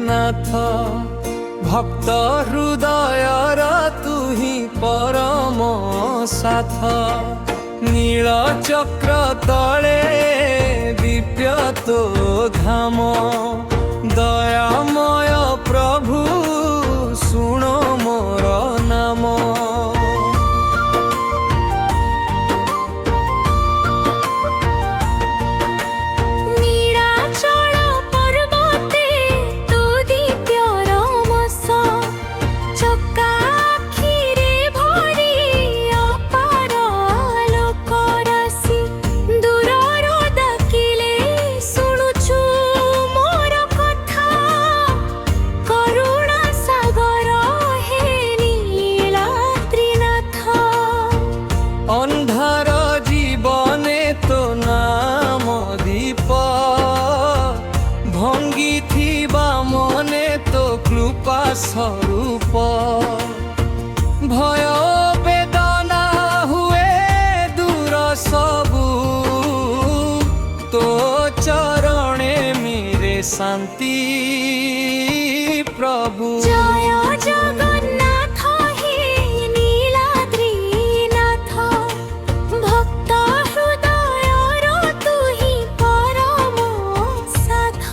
नाथ भक्त हृदयर तुही परम साथ नील चक्र तले दिव्य तो धाम दयामय प्रभु सुनो मोर नाम अंधार जीवने तो नाम दीप भंगी थिबा मने तो कृपा स्वरूप भय वेदना हुए दूर सबू तो चरणे मेरे शांति प्रभु जय जगन्नाथ हे नीलाद्रीनाथ भक्त हृदयर तुही परम साथ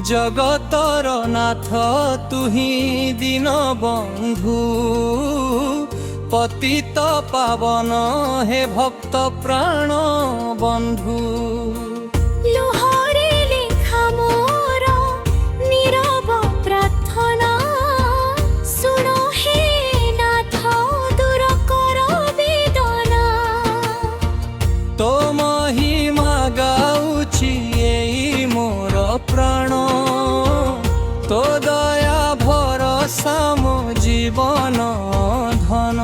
जगतर नाथ तुही दीन बंधु पतित पावन हे भक्त प्राण बंधु लोहरे लेखा मोर नीरव प्रार्थना सुनो हे नाथ दूर कर वेदना तो महिमा गाउछि एई मोर प्राण तो दया भरोसा मो जीवन धन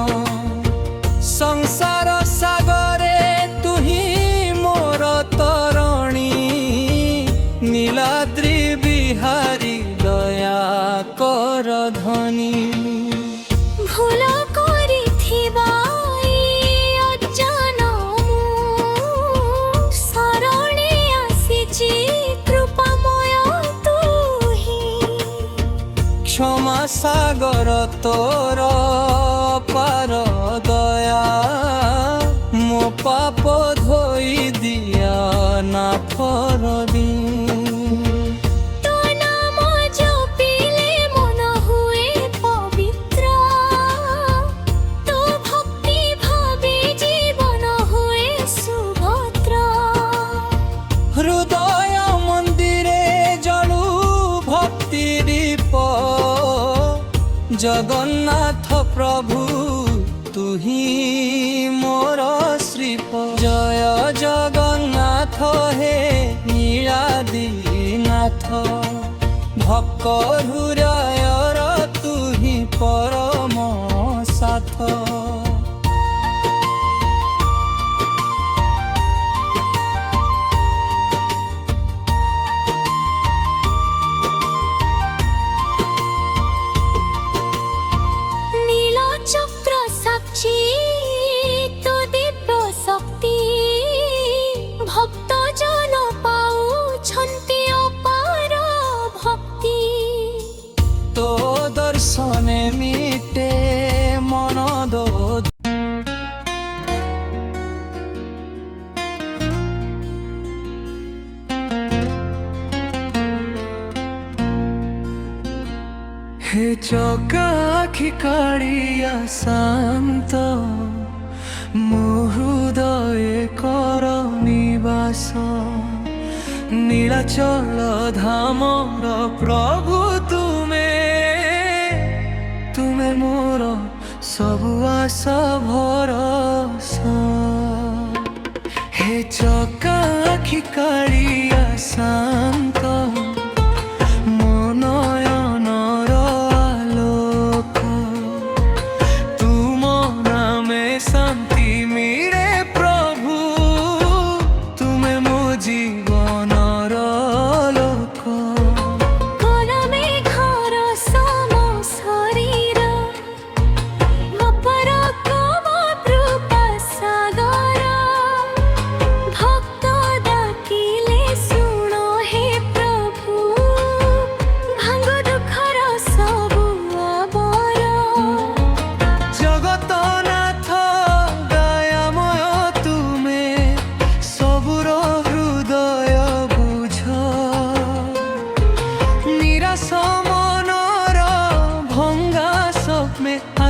संसार सागरे तुही मोर तरणी नीलाद्री बिहारी दया कर धनी भूल करिथिबा अज्ञान शरणे आसिछि कृपामय तुही क्षमा सागर तोर पार दया मो पाप धोई दिया ना फरदी तो नाम जपिले मन हुए पवित्र तो भक्ति भावे जीवन हुए सुभद्र हृदय मंदिरे जलू भक्ति दीप जगन्नाथ प्रभु तुही मोर श्रीप जय जगन्नाथ हे नीलाद्रीनाथ भक्त हृदयर तुही परम साथ नील चक्र साक्षी तो दिव्य शक्ति भक्त जन पाउछन्ति अपार भक्ति तो दर्शने मिटे मन दो हे चौकाखी कालिया शांत मो हृदय कर निवास नीलाचल धामर प्रभु तुमे मोर सबु आशा भरोसा हे चौकाखी कालिया शांत कोन मेघर सम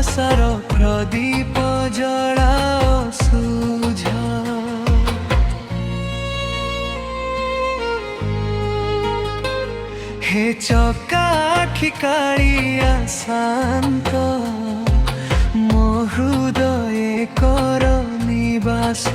ଆଶାର ପ୍ରଦୀପ ଜଳାଅ ସୁଝ। ହେ ଚକା ଆଖି କାଳିଆ ଶାନ୍ତ, ମୋ ହୃଦୟ କର ନିବାସ।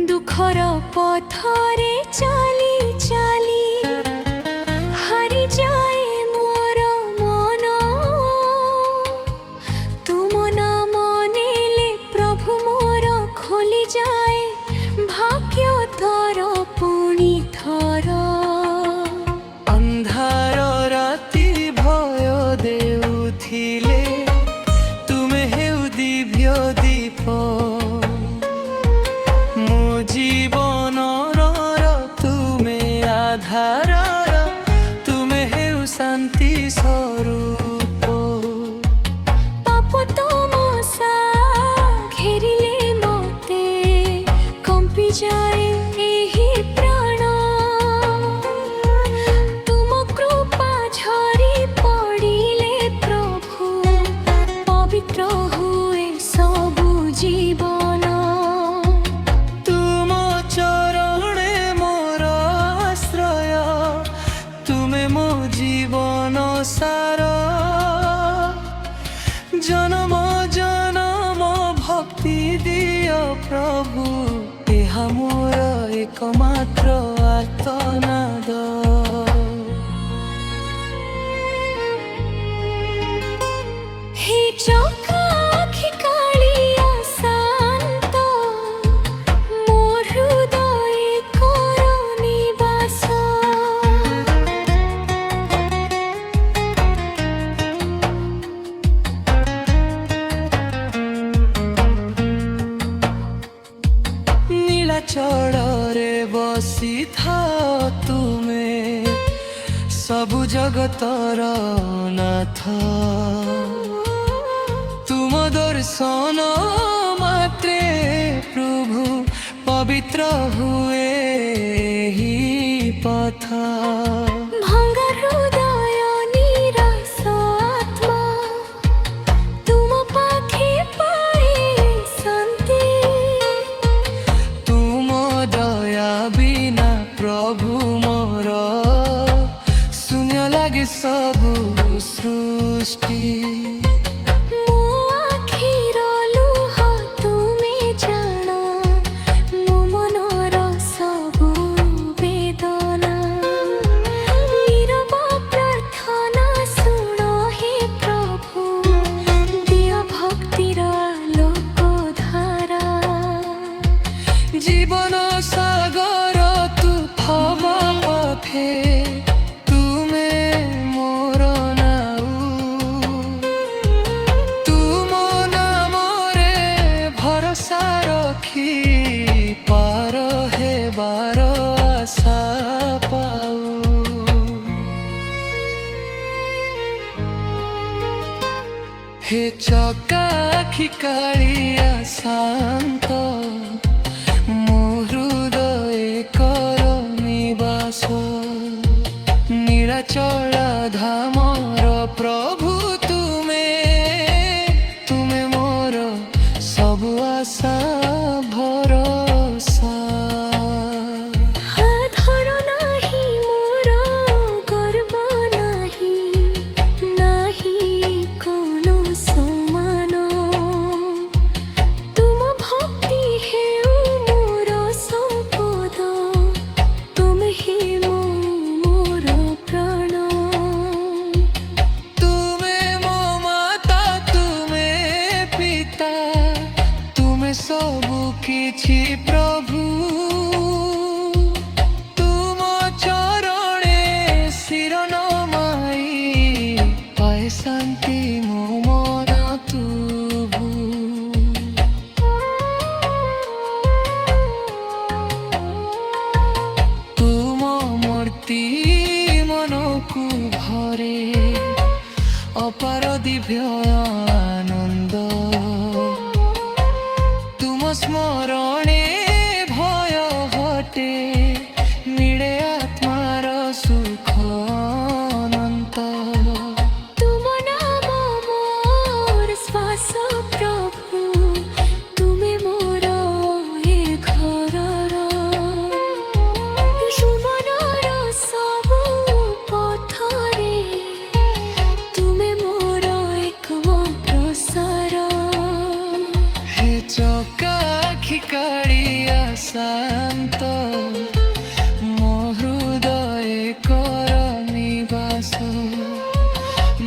দুখর পথরে চালি চালি হারি যায় মোর মন। তুম নাম নেলে প্রভু মোর খোলি যায় ভাগ্য তর পুনি থর। ଅନ୍ଧାର ରାତି ଭୟ ଦେଉଥିଲେ, ତୁମେ ହେଉ ଦିବ୍ୟ ଦୀପ। ମୋ ଜୀବନର ତୁମେ ଆଧାର, ତୁମେ ହେଉ ଶାନ୍ତି ସ୍ୱରୂପ। পাপ তমসা ঘেরিলে মতে কম্পি যায় ଏହି প্রাণ। তুম কৃপা ঝরি পড়িলে প্রভু পবিত্র হুয়ে সবু জীবন। ତୁମ ଚରଣେ ମୋର ଆଶ୍ରୟ, ତୁମେ ମୋ ଜୀବନ ସାର। ଜନମ ଜନମ ଭକ୍ତି ଦିଅ ପ୍ରଭୁ, ଏହା ମୋର ଏକମାତ୍ର ଆର୍ତ୍ତନାଦ। হে চকা আখি কালিয়া শান্ত, মোর হৃদয়ে কর নিবাস। ନୀଳାଚଳରେ ବସିଥାଅ ତୁମେ, ସବୁ ଜଗତର ନାଥ। ତୁମ ଦର୍ଶନ ମାତ୍ରେ ପ୍ରଭୁ ପବିତ୍ର ହୁଏ ଏହି ପଥ। ভাঙ্গা হৃদয় নিরাশ আত্মা, তুম পাখে পায়ে শান্তি। ତୁମ ଦୟା ବିନା ପ୍ରଭୁ ମୋର ଶୂନ୍ୟ ଲାଗେ ସବୁ ସୃଷ୍ଟି। ମୋ ଆଖିର ଲୁହ ତୁମେ ଜାଣ, ମୋ ମନର ସବୁ ବେଦନା। ନୀରବ ପ୍ରାର୍ଥନା ଶୁଣ ହେ ପ୍ରଭୁ, ଦିଅ ଭକ୍ତିର ଆଲୋକ ଧାରା। জীবন সাগর তুফান পথে তুমে মোর নাউ। তুম নামরে ভরসা রখি পার হেবার আশা পাউ। হে চকা আখি কালিয়া শান্ত, ମୋ ହୃଦୟ କର ନିବାସ। ନୀଳାଚଳ ଧାମର ପ୍ରଭୁ ତୁମେ, ତୁମେ ମୋର ସବୁ ଆଶା ଭରସା। আধার নাহি মোর গর্ব নাহি, নাহি কোনো সমান। তুম ভক্তি হেউ মোর সম্পদ, তুমে হে মোর প্রাণ। ତୁମେ ମୋ ମାତା, ତୁମେ ପିତା, ତୁମେ ସବୁ କିଛି ପ୍ରଭୁ। ତୁମ ଚରଣେ ଶିର ନମାଇ ପାଏ ଶାନ୍ତି ମୋ ମନ ତୁଭୁ। ତୁମ ମୂର୍ତ୍ତି ବୁକୁ ଭରେ ଅପାର ଦିବ୍ୟ ଆନନ୍ଦ ତୁମ ସ୍ମରଣେ ଭୟ ହଟେ ମିଳେ ଆତ୍ମାର ସୁଖ ଅନନ୍ତ ତୁମ ନାମ ମୋର ଶ୍ୱାସ ପ୍ରଭୁ ତୁମେ ମୋର ଏ ଘରର ଜୀବନର ସବୁ ପଥରେ ତୁମେ ମୋର ଏକମାତ୍ର ସାର ହେ ଚକାଖି କାଳିଆ ଶାନ୍ତ ମୋ ହୃଦୟ କର ନିବାସ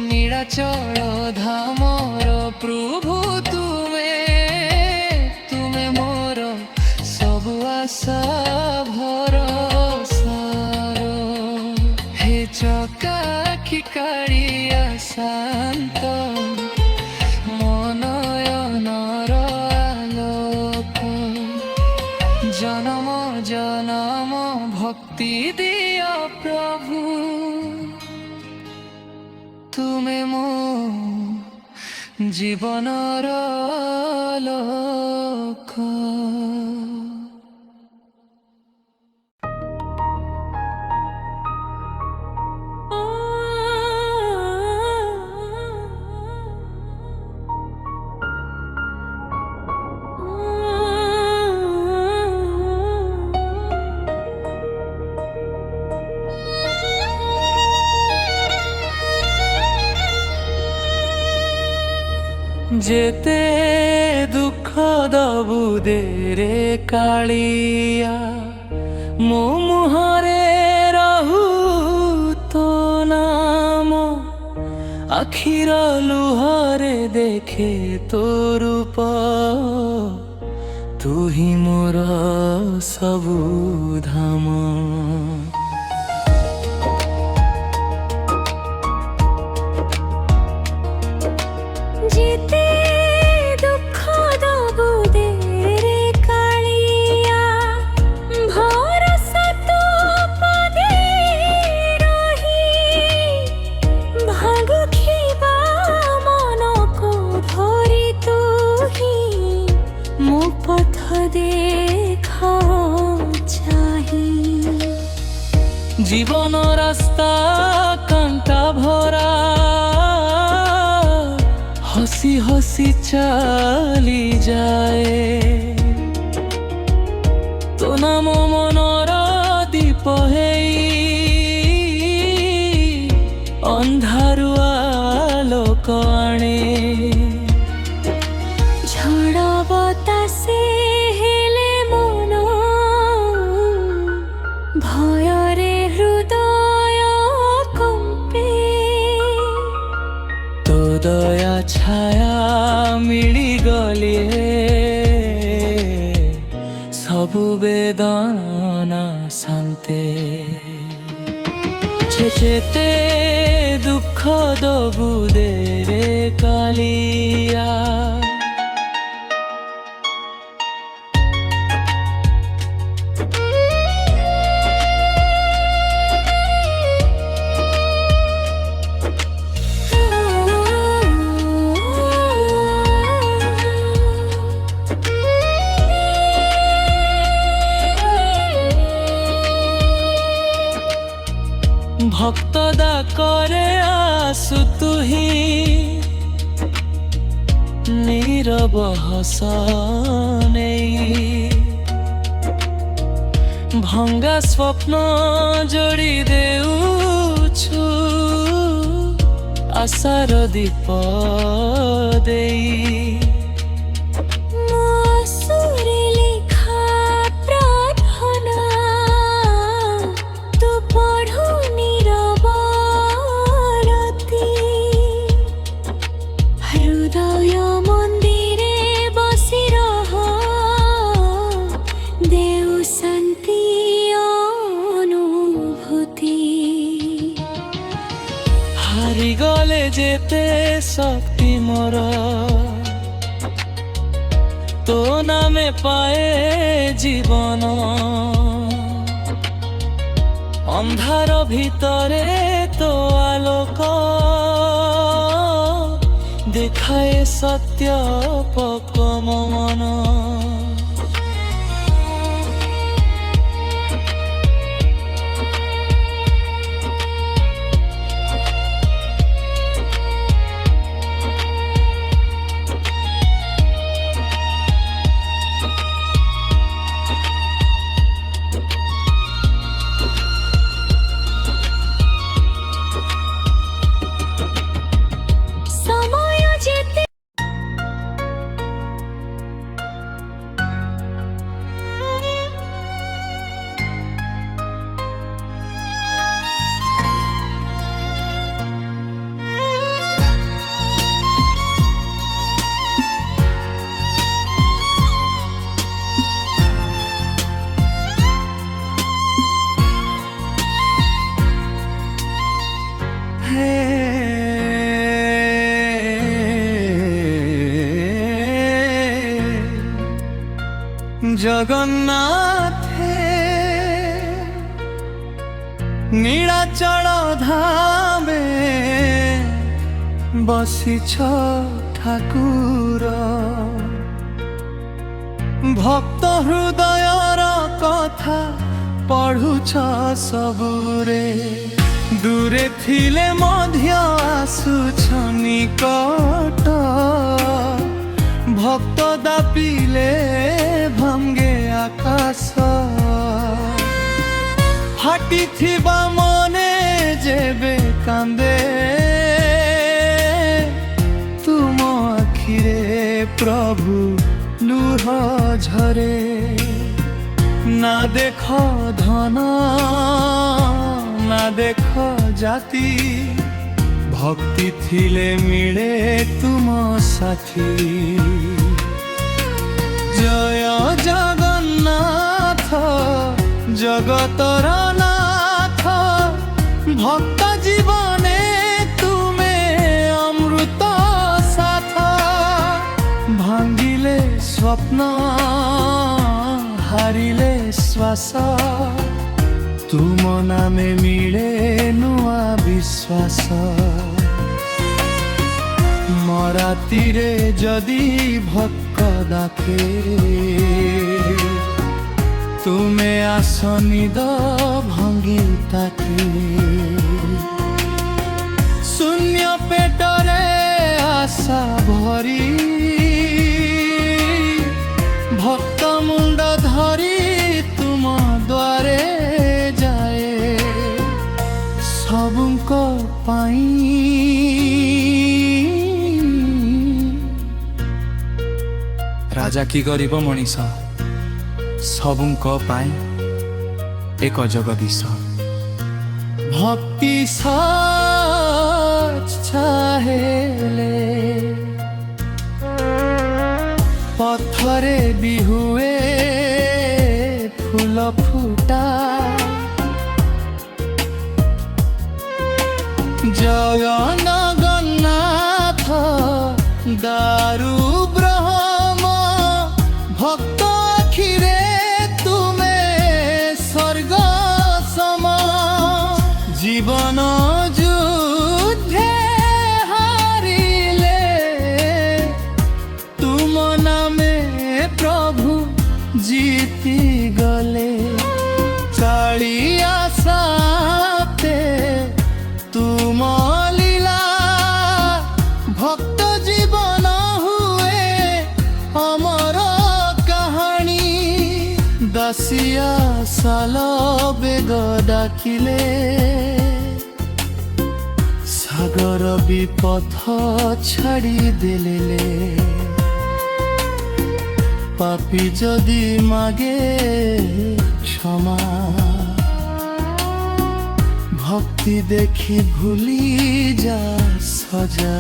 ନୀଳାଚଳ ଧାମର ପ୍ରଭୁ ତୁମେ ତୁମେ ମୋର ସବୁ ଆଶା ଭରସାର ହେ ଚକାଖି କାଳିଆ ଶାନ୍ତ ମୋ ନୟନର ଆଲୋକ জনম জনম ভক্তি দিয় প্রভু তুমে মো জীবনর লোক যেতে দুঃখ দবু দেরে কালিয়া ମୋ ମୁହଁରେ ରହୁ ତୋ ନାମ ଆଖିର ଲୁହରେ ଦେଖେ ତୋ ରୂପ ତୁ ହିଁ ମୋର ସବୁ ଧାମ যেতে দুঃখ দবু দেরে কালিয়া ভরসা তো পদে রহি ভাগুখিবা মনকো ধরি তুহি মো পথ দেখা চাহি জীবন রাস্তা কাঁটা ভরা হসি হসি চালি যায় তো নাম মনর দীপ হেই ଅନ୍ଧାରୁ ଆଲୋକ ଆଣେ ঝড় বাতাসে হেলে মন ভয়রে হৃদয় কম্পে তো দয়া ছায়া মিଳିଗଲେ ସବୁ ବେଦନା ଶାନ୍ତେ ଯେତେ ଦୁଃଖ ଦବୁ ଦେରେ କାଲିଆ ভক্ত ডাকরে আসু তুহি নীরব হস নেই ভঙ্গা স্বপ্ন যোড়ি দেউছু আশার দীপ দেই সুরে লেখা প্রার্থনা তু পড়ু নীরবরতি হৃদয় মন্দিরে বসি রহ দেউ শান্তি অনুভূতি হারিগলে যেতে শক্তি মোর তো নামে পায়ে জীবন ଅନ୍ଧାର ଭିତରେ ତୋ ଆଲୋକ ଦେଖାଏ ସତ୍ୟ ପକ ମୋ ମନ। সময় যেতে জগন্নাথে নীଳାচଳ ধামে বସିଛ ଠାକୁର। ଭକ୍ତ ହୃଦୟର କଥା ପଢୁଛ ସବୁରେ। ଦୂରେ ଥିଲେ ମଧ୍ୟ ଆସୁଛ ନିକଟ। ଭକ୍ତ ଦାପିଲେ ଭଙ୍ଗେ ଆକାଶ। ফাটিথিবা মনে যেবে কান্দে তুম আখিরে প্রভু লুহ ঝরে। না দেখ ধন না দেখ জাতি ভক্তি থিলে মিলে তুম সাথী। জয় জগন্নাথ জগতর নাথ ভক্ত জীবনে তুমে অমৃত সাথ। ভাঙ্গিলে স্বপ্ন হারিলে শ্বাস তুম নামে মিলে নূয়া বিশ্বাস। মরাতিরে যদি ভক্ত ডাকে তুমে আসনি দ ভঙ্গি তাকে। শূন্য পেটরে আশা ভরি ভক্ত মুন্ড ধরি তুম দ্বারে যায় সবুঙ্ক পাই। রাজা কি গরিব মଣିଷ ସବୁଙ୍କ ପାଇଁ ଏକ ଜଗଦୀଶ। ଭକ୍ତି ସଚ ଚାହେଲେ ପଥରେ ବି ହୁଏ ଫୁଲ ଫୁଟା। ଜଗନ୍ନାଥ ଦାରୁ ବ୍ରହ୍ମ ଭକ୍ତ আখিরে তুমে স্বর্গ সম। জীবন যুদ্ধে হারিলে তুম নামে প্রভু জিতি গলে। কালিয়া সাথে তুম লীলা ভক্ত জীবন হুয়ে অমর কাহানি। দাসিয়া সাল বেগ ডাকিলে সাগর বিপথ ছাড়ি দেলে। পাপি যদি মাগে ক্ষমা ভক্তি দেখি ভুলি যা সজা।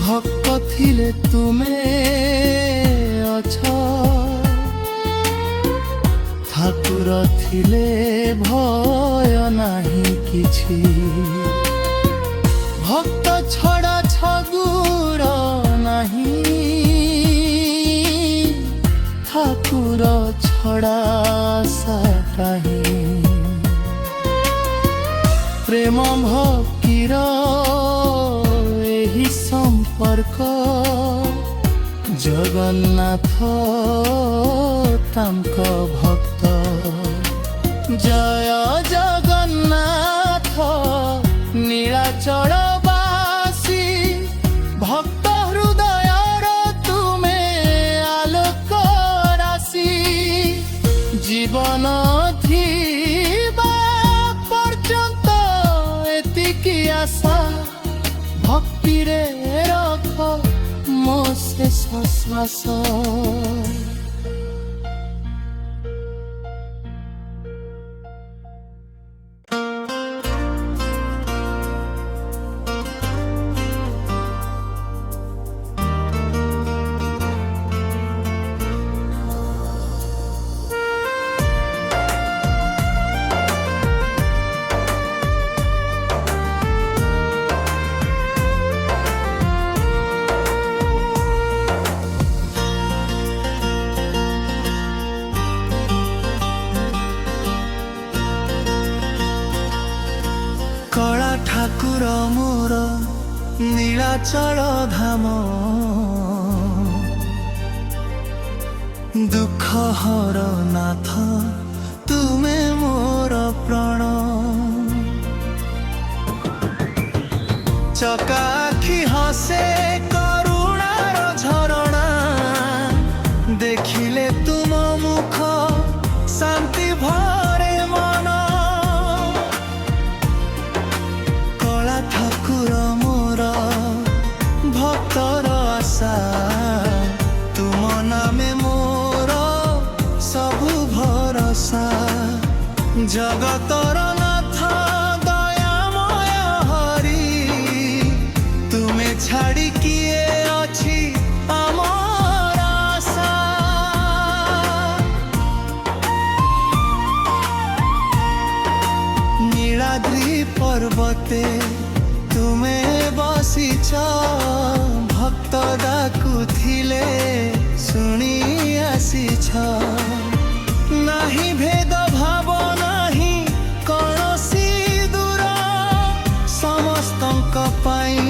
ভক্ত থিলে তুমে অছ ঠাকুর থিলে ভয় নাহি কিছু। ভক্ত ছড়া ছগুর নাহি ঠাকুর ছড়া আশা কাহি। প্রেম ভক্তির ଏହି সম্পর্ক জগন্নাথ তাঙ্ক ভক্ত জয় জগন্নাথ নীଳାଚଳବାସୀ ভক্ত হৃদয়র তুমে আলোক রাশি জীবন থিবা পর্যন্ত এতিকি আশা ভক্তিরে রখ ମୋ ଶେଷ ଶ୍ୱାସ କଳା ଠାକୁର ମୋର ନୀଳାଚଳ ଧାମ ଦୁଃଖ ହର ନାଥ ତୁମେ ମୋର ପ୍ରାଣ ଚକା ଆଖି ହସେ କରୁଣାର ଝରଣା ଦେଖିଲେ ତୁମ ମୁଖ ଶାନ୍ତି ଭରେ ମନ ঠাকুর মোর ভক্তর আশা তুম নামে মোর সবু ভরসা জগতর নাথ দয়াময় হরি তুমে ছাড়ি কিয়ে অছি আমার আশা নীলাদ্রি পর্বতে ତୁମେ ବସିଛ ଭକ୍ତ ଡାକୁଥିଲେ ଶୁଣି ଆସିଛ ନାହିଁ ଭେଦ ଭାବ ନାହିଁ କୌଣସି ଦୂର ସମସ୍ତଙ୍କ ପାଇଁ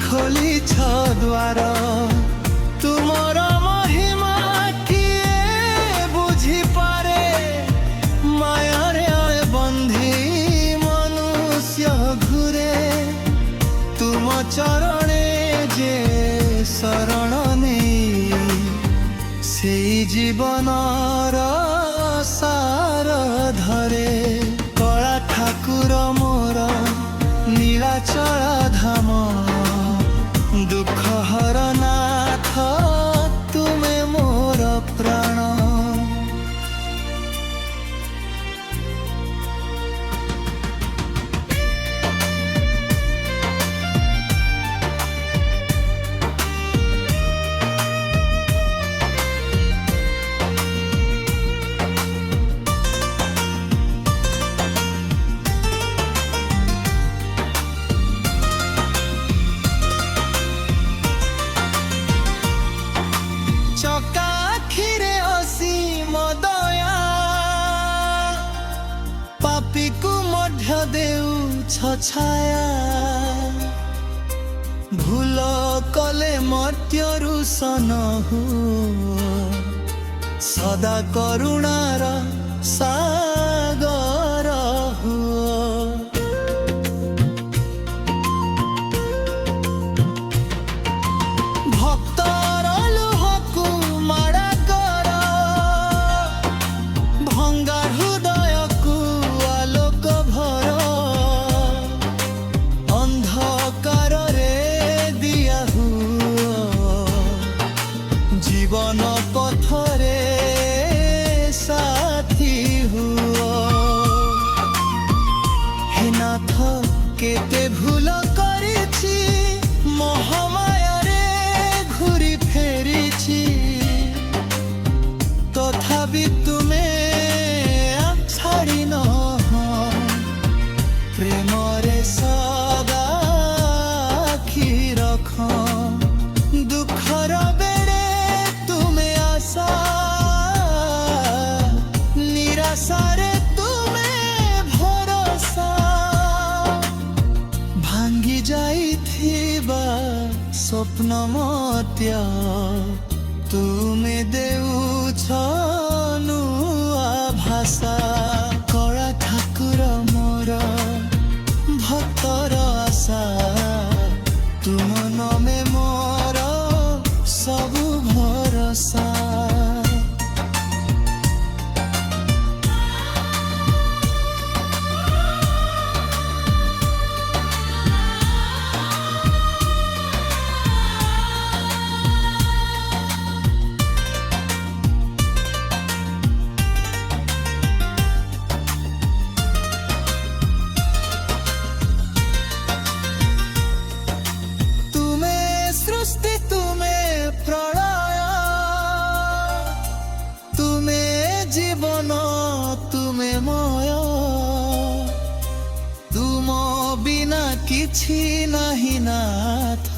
ଖୋଲିଛ ଦ୍ୱାର ତୁମର ମହିମା କିଏ ବୁଝିପାରେ ମାୟାରେ ବନ୍ଧି ମନୁଷ୍ୟ ଘୁରେ ତୁମ ଚରଣେ ଯେ ଶରଣ ନେଇ ସେଇ ଜୀବନର ସାର ଧରେ କଳା ଠାକୁର ମୋର ନୀଳାଚଳ ଧାମ ଦୁଃଖ ହର ନାଥ ତୁମେ ମୋର ପ୍ରାଣ ଚକାଖିରେ ଅସୀମ ଦୟା ପାପୀକୁ ମଧ୍ୟ ଦେଉଛ ଛାୟା ଭୁଲ କଲେ ମର୍ତ୍ତ୍ୟରୁ ସନହୁ ସଦା କରୁଣାର ସାଗର ହୁଅ ଭକ୍ତର ଲୁହକୁ ମାଡ଼ା କର ଭଙ୍ଗା ହୃଦୟକୁ ଆଲୋକ ଭର ଅନ୍ଧକାରରେ ଦିଆ ହୁଅ ଜୀବନ ପଥରେ ସାଥୀ ହୁଅ ହେ ନାଥ କେତେ ଭୁଲ କରିଛି ମହାମାୟାରେ ঘুরি ফেরিছি তথাপি তুমে ছাড়ি ন প্রেমরে সদা আখি রখ দুঃখর বেড়ে তুমে আসা নিরাশারে তুমে ভরসা ସ୍ୱପ୍ନ ମତ୍ୟ ତୁମେ ଦେଉଛ ନୂଆ ଭାଷା। କଳା ଠାକୁର ମୋର ଭକ୍ତର ଆଶା, ତୁମ ନମେ ମୋର ସବୁ ଭରସା। সৃষ্টি তুমে প্রলয়, তুমে জীবন তুমে ময়। তুম বিনা কিছু নাহি নাথ।